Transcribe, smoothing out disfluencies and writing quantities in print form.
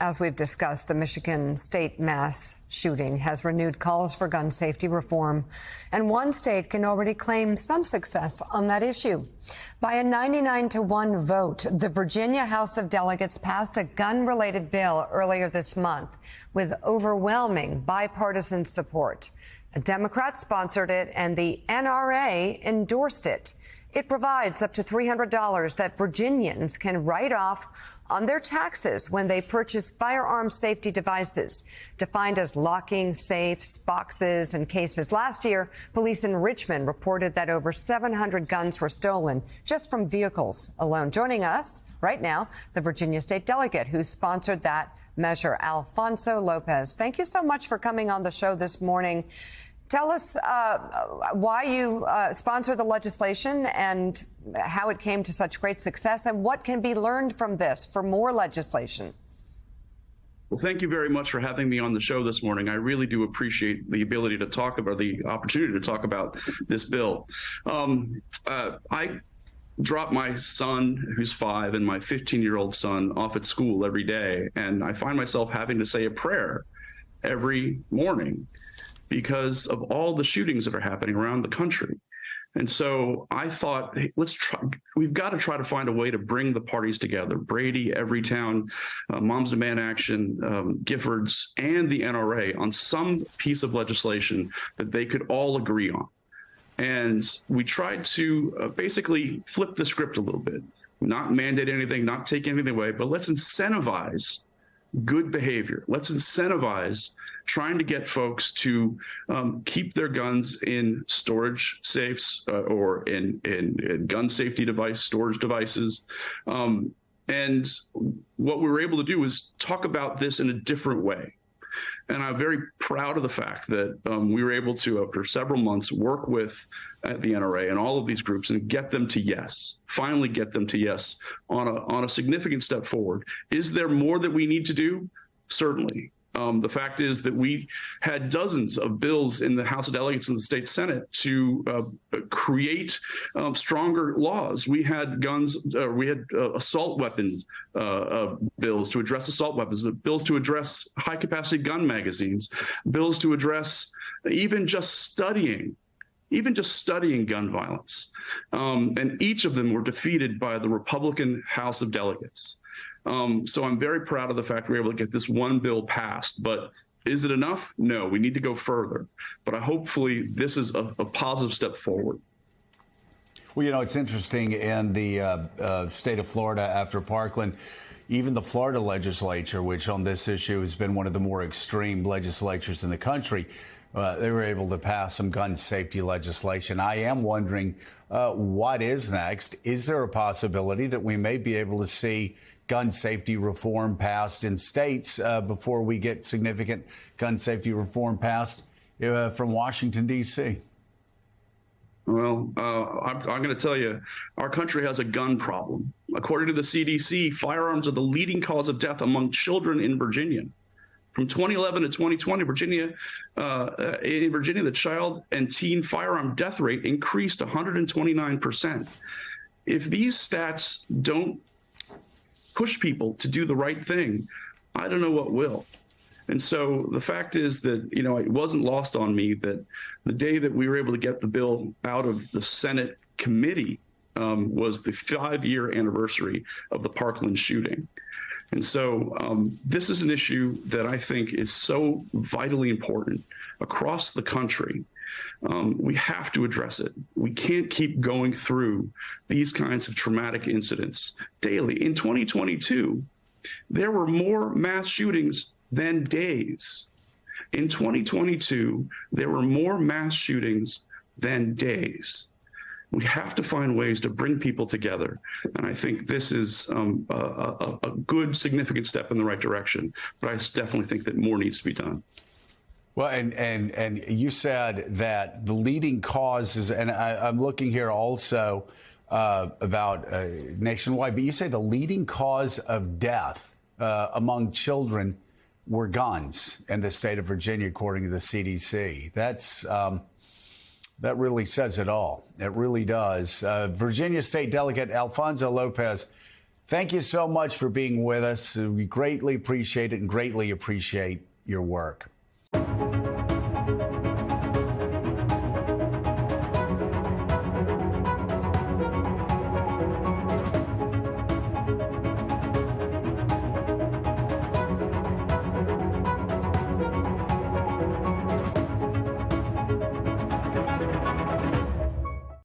As we've discussed, the Michigan state mass shooting has renewed calls for gun safety reform, and one state can already claim some success on that issue. By a 99-1 vote, the Virginia House of Delegates passed a gun-related bill earlier this month with overwhelming bipartisan support. A Democrat sponsored it, and the NRA endorsed it. It provides up to $300 that Virginians can write off on their taxes when they purchase firearm safety devices, defined as locking, safes, boxes, and cases. Last year, police in Richmond reported that over 700 guns were stolen just from vehicles alone. Joining us right now, the Virginia state delegate who sponsored that measure, Alfonso Lopez. Thank you so much for coming on the show this morning. Tell us why you sponsored the legislation and how it came to such great success, and what can be learned from this for more legislation. Well, thank you very much for having me on the show this morning. I really do appreciate the ability to talk about, the opportunity to talk about this bill. I drop my son, who's 5, and my 15-year-old son off at school every day, and I find myself having to say a prayer every morning because of all the shootings that are happening around the country. And so I thought, hey, we've got to try to find a way to bring the parties together. Brady, Everytown, Moms Demand Action, Giffords, and the NRA on some piece of legislation that they could all agree on. And we tried to basically flip the script a little bit, not mandate anything, not take anything away, but let's incentivize good behavior. Let's incentivize trying to get folks to keep their guns in storage safes or in gun safety device storage devices. And what we were able to do is talk about this in a different way. And I'm very proud of the fact that we were able to, after several months, work with the NRA and all of these groups and get them to yes, finally get them to yes on a significant step forward. Is there more that we need to do? Certainly. The fact is that we had dozens of bills in the House of Delegates and the state Senate to create stronger laws. We had assault weapons bills to address assault weapons, bills to address high-capacity gun magazines, bills to address even just studying gun violence. And each of them were defeated by the Republican House of Delegates. So I'm very proud of the fact we were able to get this one bill passed. But is it enough? No, we need to go further. But hopefully this is a positive step forward. Well, you know, it's interesting in the state of Florida after Parkland, even the Florida legislature, which on this issue has been one of the more extreme legislatures in the country, they were able to pass some gun safety legislation. I am wondering what is next. Is there a possibility that we may be able to see gun safety reform passed in states before we get significant gun safety reform passed from Washington, D.C.? Well, I'm going to tell you, our country has a gun problem. According to the CDC, firearms are the leading cause of death among children in Virginia. From 2011 to 2020, in Virginia, the child and teen firearm death rate increased 129%. If these stats don't push people to do the right thing, I don't know what will. And so the fact is that, you know, it wasn't lost on me that the day that we were able to get the bill out of the Senate committee was the 5-year anniversary of the Parkland shooting. And so this is an issue that I think is so vitally important across the country. We have to address it. We can't keep going through these kinds of traumatic incidents daily. In 2022, there were more mass shootings than days. In 2022, there were more mass shootings than days. We have to find ways to bring people together. And I think this is a good, significant step in the right direction. But I definitely think that more needs to be done. Well, and you said that the leading causes, and I'm looking here also about nationwide, but you say the leading cause of death among children were guns in the state of Virginia, according to the CDC. That really says it all. It really does. Virginia State Delegate Alfonso Lopez, Thank you so much for being with us. We greatly appreciate it and greatly appreciate your work.